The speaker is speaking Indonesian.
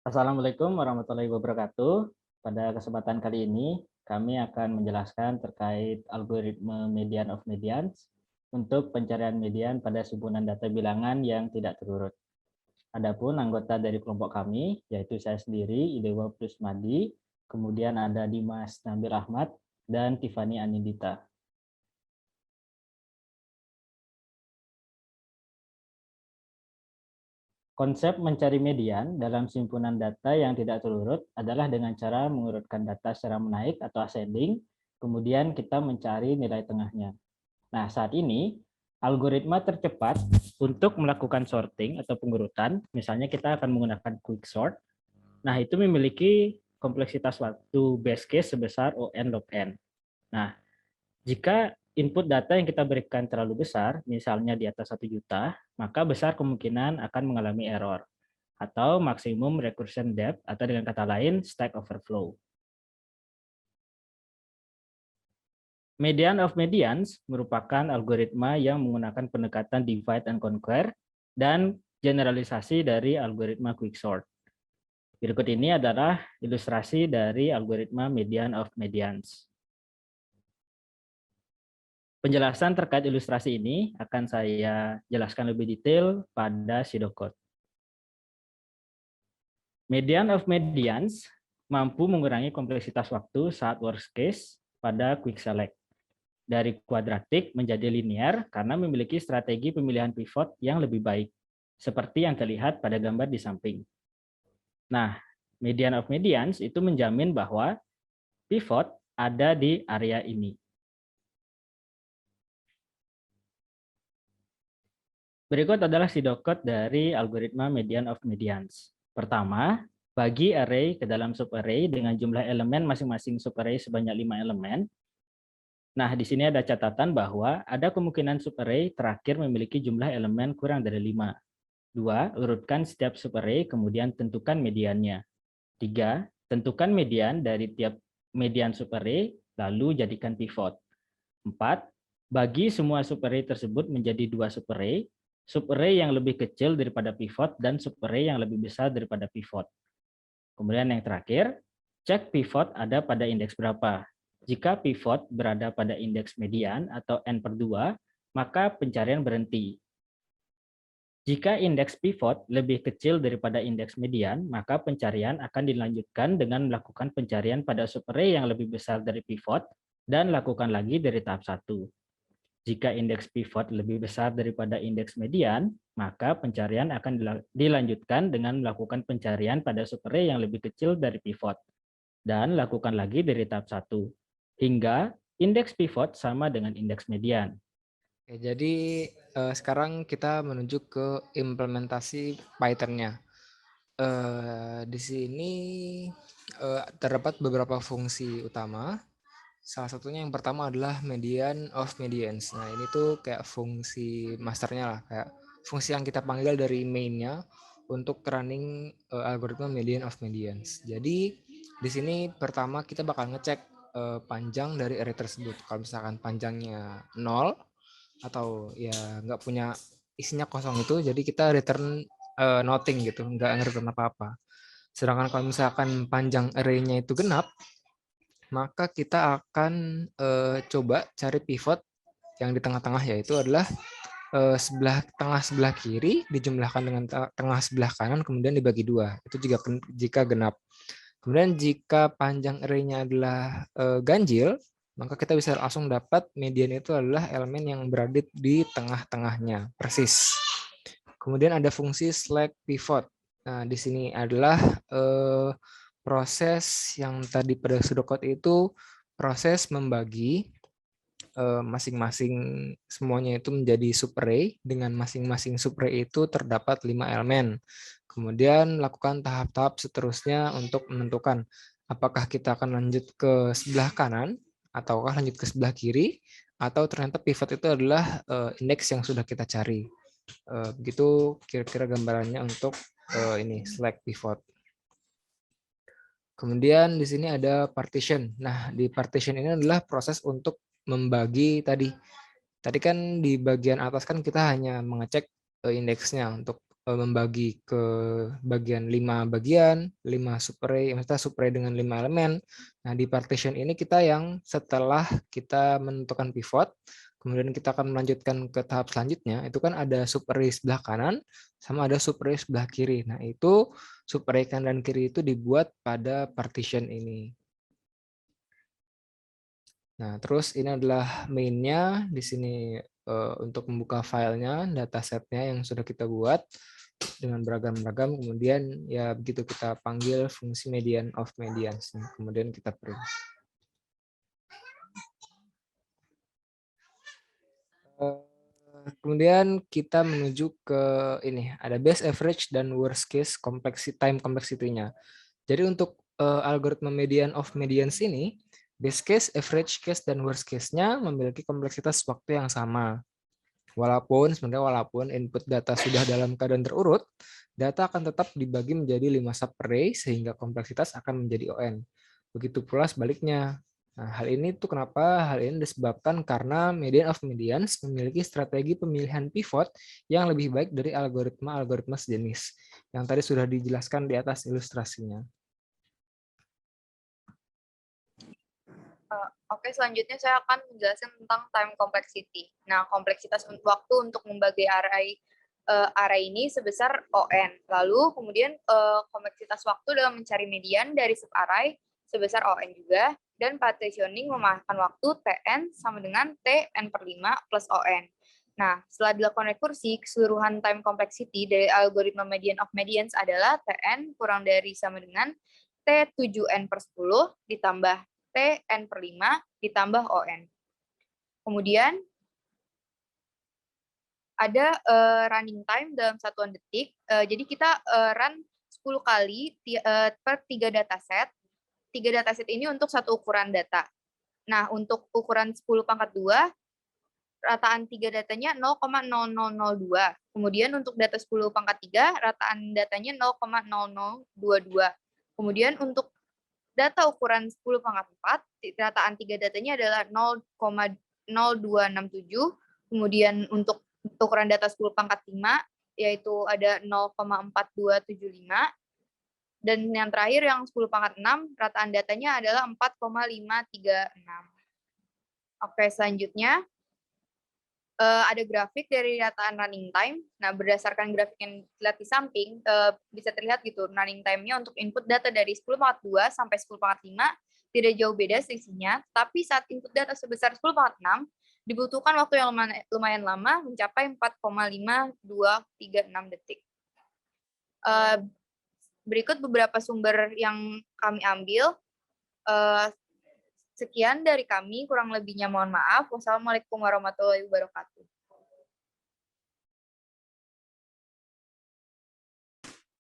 Assalamualaikum warahmatullahi wabarakatuh. Pada kesempatan kali ini, kami akan menjelaskan terkait algoritma median of medians untuk pencarian median pada susunan data bilangan yang tidak terurut. Adapun anggota dari kelompok kami, yaitu saya sendiri, Idewa Plusmadi, kemudian ada Dimas Nabil Ahmad, dan Tiffany Anindita. Konsep mencari median dalam simpunan data yang tidak terurut adalah dengan cara mengurutkan data secara menaik atau ascending, kemudian kita mencari nilai tengahnya. Nah, saat ini algoritma tercepat untuk melakukan sorting atau pengurutan, misalnya kita akan menggunakan quicksort. Nah, itu memiliki kompleksitas waktu base case sebesar O(n) log n. Nah, jika input data yang kita berikan terlalu besar, misalnya di atas 1 juta, maka besar kemungkinan akan mengalami error atau maksimum recursion depth, atau dengan kata lain stack overflow. Median of medians merupakan algoritma yang menggunakan pendekatan divide and conquer dan generalisasi dari algoritma quicksort. Berikut ini adalah ilustrasi dari algoritma median of medians. Penjelasan terkait ilustrasi ini akan saya jelaskan lebih detail pada pseudocode. Median of medians mampu mengurangi kompleksitas waktu saat worst case pada quick select. Dari kuadratik menjadi linear karena memiliki strategi pemilihan pivot yang lebih baik, seperti yang terlihat pada gambar di samping. Nah, median of medians itu menjamin bahwa pivot ada di area ini. Berikut adalah pseudocode dari algoritma median of medians. Pertama, bagi array ke dalam subarray dengan jumlah elemen masing-masing subarray sebanyak 5 elemen. Nah, di sini ada catatan bahwa ada kemungkinan subarray terakhir memiliki jumlah elemen kurang dari 5. 2. Urutkan setiap subarray, kemudian tentukan mediannya. 3. Tentukan median dari tiap median subarray, lalu jadikan pivot. 4. Bagi semua subarray tersebut menjadi 2 subarray yang lebih kecil daripada pivot dan subarray yang lebih besar daripada pivot. Kemudian yang terakhir, cek pivot ada pada indeks berapa. Jika pivot berada pada indeks median atau n/2, maka pencarian berhenti. Jika indeks pivot lebih kecil daripada indeks median, maka pencarian akan dilanjutkan dengan melakukan pencarian pada subarray yang lebih besar dari pivot dan lakukan lagi dari tahap 1. Jika indeks pivot lebih besar daripada indeks median, maka pencarian akan dilanjutkan dengan melakukan pencarian pada subarray yang lebih kecil dari pivot dan lakukan lagi dari tahap 1 hingga indeks pivot sama dengan indeks median. Oke, jadi sekarang kita menuju ke implementasi Python-nya. Di sini terdapat beberapa fungsi utama. Salah satunya yang pertama adalah median of medians. Nah, ini tuh kayak fungsi masternya lah, kayak fungsi yang kita panggil dari main-nya untuk running algoritma median of medians. Jadi di sini pertama kita bakal ngecek panjang dari array tersebut. Kalau misalkan panjangnya 0 atau ya nggak punya isinya kosong itu, jadi kita return nothing gitu, nggak nge-return apa-apa. Sedangkan kalau misalkan panjang array-nya itu genap, maka kita akan coba cari pivot yang di tengah-tengah, yaitu adalah sebelah tengah sebelah kiri dijumlahkan dengan tengah sebelah kanan kemudian dibagi 2. Itu jika genap. Kemudian jika panjang array-nya adalah ganjil, maka kita bisa langsung dapat median itu adalah elemen yang berada di tengah-tengahnya, persis. Kemudian ada fungsi select pivot. Nah, di sini adalah proses yang tadi pada pseudocode itu proses membagi masing-masing semuanya itu menjadi subarray, dengan masing-masing subarray itu terdapat 5 elemen. Kemudian lakukan tahap-tahap seterusnya untuk menentukan apakah kita akan lanjut ke sebelah kanan ataukah lanjut ke sebelah kiri, atau ternyata pivot itu adalah indeks yang sudah kita cari. Begitu kira-kira gambarannya untuk ini select pivot. Kemudian di sini ada partition. Nah, di partition ini adalah proses untuk membagi tadi. Tadi kan di bagian atas kan kita hanya mengecek indeksnya untuk membagi ke bagian 5 bagian, 5 subarray, maksudnya subarray dengan 5 elemen. Nah, di partition ini kita yang setelah kita menentukan pivot, kemudian kita akan melanjutkan ke tahap selanjutnya, itu kan ada subarray sebelah kanan sama ada subarray sebelah kiri. Nah, itu subarray kanan dan kiri itu dibuat pada partition ini. Nah, terus ini adalah main-nya. Di sini untuk membuka filenya, datasetnya yang sudah kita buat dengan beragam-ragam. Kemudian ya begitu kita panggil fungsi median of medians. Kemudian kita print. Kemudian kita menuju ke ini, ada best average dan worst case time complexity-nya. Jadi untuk algoritma median of medians ini, best case, average case, dan worst case-nya memiliki kompleksitas waktu yang sama. Walaupun input data sudah dalam keadaan terurut, data akan tetap dibagi menjadi 5 subarray sehingga kompleksitas akan menjadi ON. Begitu pula sebaliknya. Nah, hal ini disebabkan karena median of medians memiliki strategi pemilihan pivot yang lebih baik dari algoritma sejenis yang tadi sudah dijelaskan di atas ilustrasinya. Oke, selanjutnya saya akan menjelaskan tentang time complexity. Nah, kompleksitas waktu untuk membagi array ini sebesar ON. Lalu kemudian kompleksitas waktu dalam mencari median dari subarray sebesar ON juga, dan partitioning memakan waktu Tn sama dengan Tn/5 plus ON. Nah, setelah dilakukan rekursi, keseluruhan time complexity dari algoritma median of medians adalah Tn kurang dari sama dengan T7n/10 ditambah Tn/5 ditambah ON. Kemudian ada running time dalam satuan detik. Jadi kita run 10 kali per 3 dataset. 3 dataset ini untuk satu ukuran data. Nah, untuk ukuran 10⁻², rataan 3 datanya 0,0002. Kemudian untuk data 10⁻3, rataan datanya 0,0022. Kemudian untuk data ukuran 10⁻4, rataan 3 datanya adalah 0,0267. Kemudian untuk ukuran data 10⁻5, yaitu ada 0,4275. Dan yang terakhir yang 10⁻6, rataan datanya adalah 4,536. Oke, selanjutnya ada grafik dari rataan running time. Nah, berdasarkan grafik yang dilihat di samping, bisa terlihat gitu running time-nya untuk input data dari 10⁻2 sampai 10⁻5 tidak jauh beda selisihnya, tapi saat input data sebesar 10⁻6 dibutuhkan waktu yang lumayan lama, mencapai 4,5236 detik. Berikut beberapa sumber yang kami ambil. Sekian dari kami, kurang lebihnya mohon maaf. Wassalamualaikum warahmatullahi wabarakatuh.